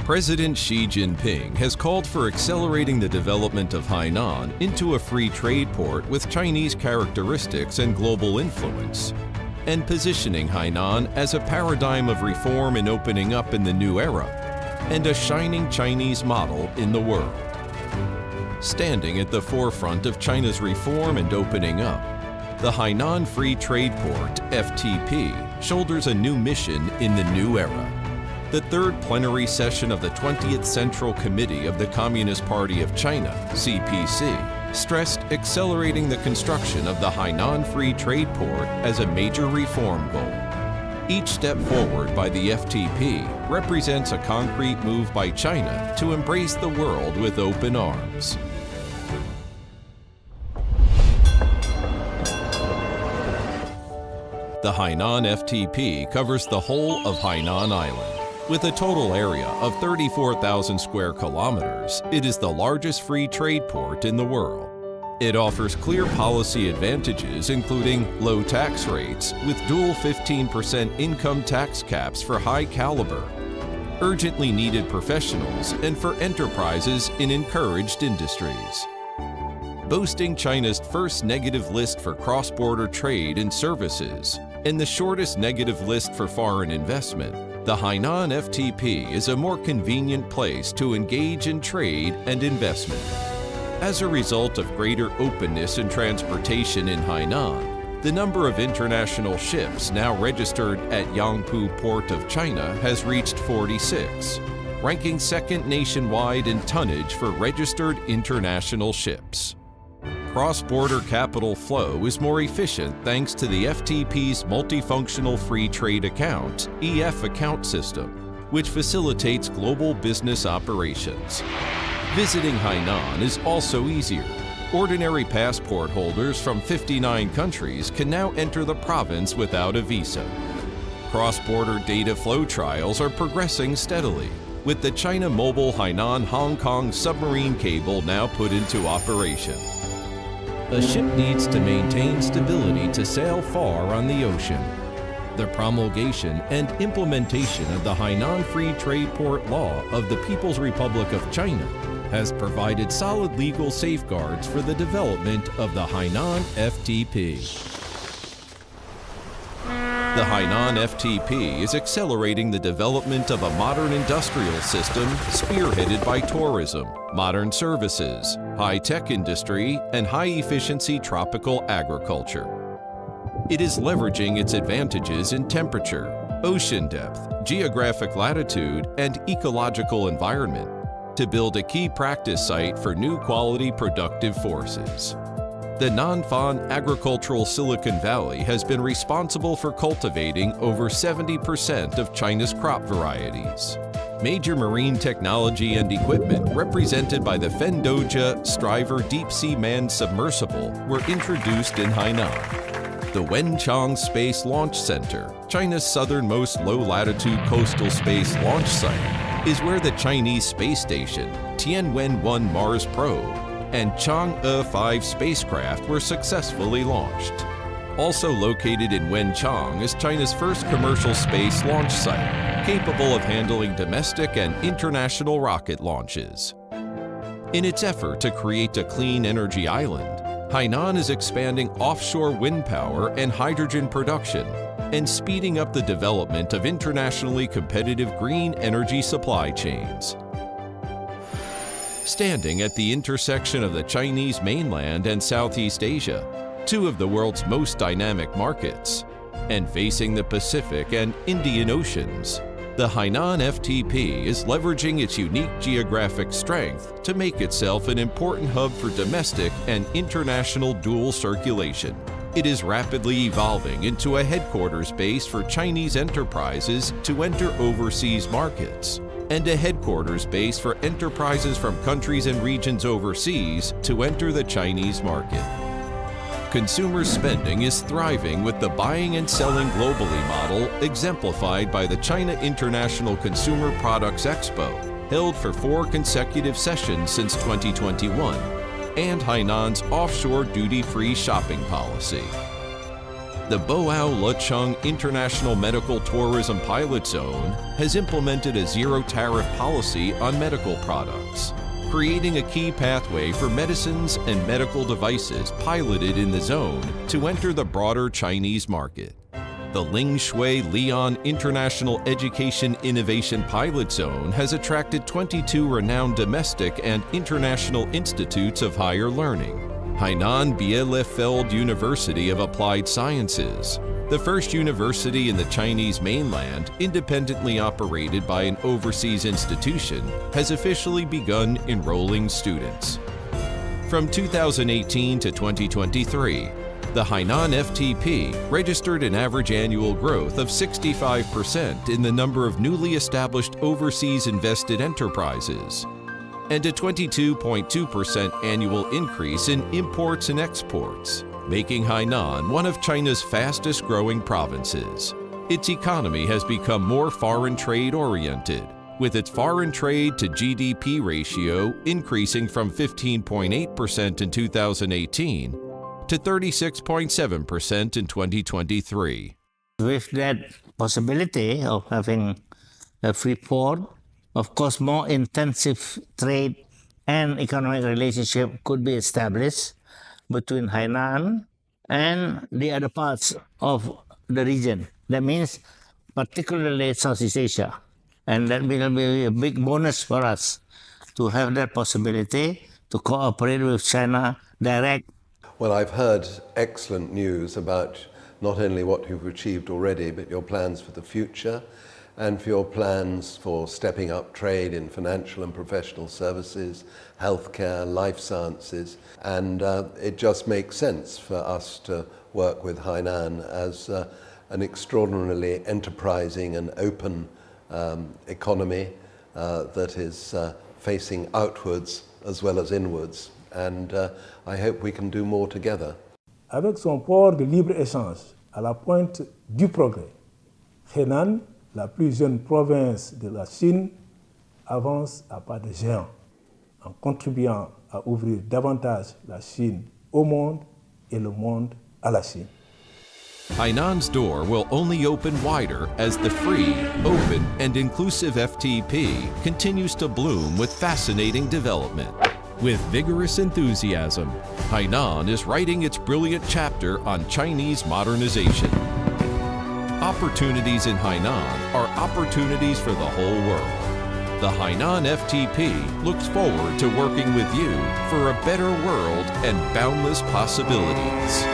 President Xi Jinping has called for accelerating the development of Hainan into a free trade port with Chinese characteristics and global influence, and positioning Hainan as a paradigm of reform and opening up in the new era, and a shining Chinese model in the world. Standing at the forefront of China's reform and opening up, the Hainan Free Trade Port, FTP, shoulders a new mission in the new era. The third plenary session of the 20th Central Committee of the Communist Party of China, CPC, stressed accelerating the construction of the Hainan Free Trade Port as a major reform goal. Each step forward by the FTP represents a concrete move by China to embrace the world with open arms. The Hainan FTP covers the whole of Hainan Island. With a total area of 34,000 square kilometers, it is the largest free trade port in the world. It offers clear policy advantages, including low tax rates with dual 15% income tax caps for high caliber, urgently needed professionals, and for enterprises in encouraged industries. Boasting China's first negative list for cross-border trade and services, and the shortest negative list for foreign investment, the Hainan FTP is a more convenient place to engage in trade and investment. As a result of greater openness in transportation in Hainan, the number of international ships now registered at Yangpu Port of China has reached 46, ranking second nationwide in tonnage for registered international ships. Cross-border capital flow is more efficient thanks to the FTP's Multifunctional Free Trade Account (EF) account system, which facilitates global business operations. Visiting Hainan is also easier. Ordinary passport holders from 59 countries can now enter the province without a visa. Cross-border data flow trials are progressing steadily, with the China Mobile Hainan-Hong Kong submarine cable now put into operation. A ship needs to maintain stability to sail far on the ocean. The promulgation and implementation of the Hainan Free Trade Port Law of the People's Republic of China has provided solid legal safeguards for the development of the Hainan FTP. The Hainan FTP is accelerating the development of a modern industrial system spearheaded by tourism, modern services, high-tech industry, and high-efficiency tropical agriculture. It is leveraging its advantages in temperature, ocean depth, geographic latitude, and ecological environment to build a key practice site for new quality productive forces. The Nanfan Agricultural Silicon Valley has been responsible for cultivating over 70% of China's crop varieties. Major marine technology and equipment represented by the Fendoja Striver Deep-Sea Manned Submersible were introduced in Hainan. The Wenchang Space Launch Center, China's southernmost low-latitude coastal space launch site, is where the Chinese space station, Tianwen-1 Mars probe, and Chang'e 5 spacecraft were successfully launched. Also located in Wenchang is China's first commercial space launch site, capable of handling domestic and international rocket launches. In its effort to create a clean energy island, Hainan is expanding offshore wind power and hydrogen production and speeding up the development of internationally competitive green energy supply chains. Standing at the intersection of the Chinese mainland and Southeast Asia, two of the world's most dynamic markets, and facing the Pacific and Indian Oceans, the Hainan FTP is leveraging its unique geographic strength to make itself an important hub for domestic and international dual circulation. It is rapidly evolving into a headquarters base for Chinese enterprises to enter overseas markets, and a headquarters base for enterprises from countries and regions overseas to enter the Chinese market. Consumer spending is thriving with the buying and selling globally model exemplified by the China International Consumer Products Expo, held for 4 consecutive sessions since 2021, and Hainan's offshore duty-free shopping policy. The Boao Lucheng International Medical Tourism Pilot Zone has implemented a zero-tariff policy on medical products, creating a key pathway for medicines and medical devices piloted in the zone to enter the broader Chinese market. The Ling Shui Lian International Education Innovation Pilot Zone has attracted 22 renowned domestic and international institutes of higher learning. Hainan Bielefeld University of Applied Sciences, the first university in the Chinese mainland independently operated by an overseas institution, has officially begun enrolling students. From 2018 to 2023, the Hainan FTP registered an average annual growth of 65% in the number of newly established overseas invested enterprises, and a 22.2% annual increase in imports and exports, making Hainan one of China's fastest growing provinces. Its economy has become more foreign trade oriented, with its foreign trade to GDP ratio increasing from 15.8% in 2018 to 36.7% in 2023. With that possibility of having a free port, of course, more intensive trade and economic relationship could be established between Hainan and the other parts of the region. That means particularly Southeast Asia. And that will be a big bonus for us to have that possibility to cooperate with China direct. Well, I've heard excellent news about not only what you've achieved already, but your plans for the future and for your plans for stepping up trade in financial and professional services, healthcare, life sciences. And it just makes sense for us to work with Hainan as an extraordinarily enterprising and open economy that is facing outwards as well as inwards. And I hope we can do more together. Avec son port de libre-échange à la pointe du progrès, Hainan, la plus jeune province de la Chine, avance à pas de géant en contribuant à ouvrir davantage la Chine au monde et le monde à la Chine. Hainan's door will only open wider as the free, open, and inclusive FTP continues to bloom with fascinating development. With vigorous enthusiasm, Hainan is writing its brilliant chapter on Chinese modernization. Opportunities in Hainan are opportunities for the whole world. The Hainan FTP looks forward to working with you for a better world and boundless possibilities.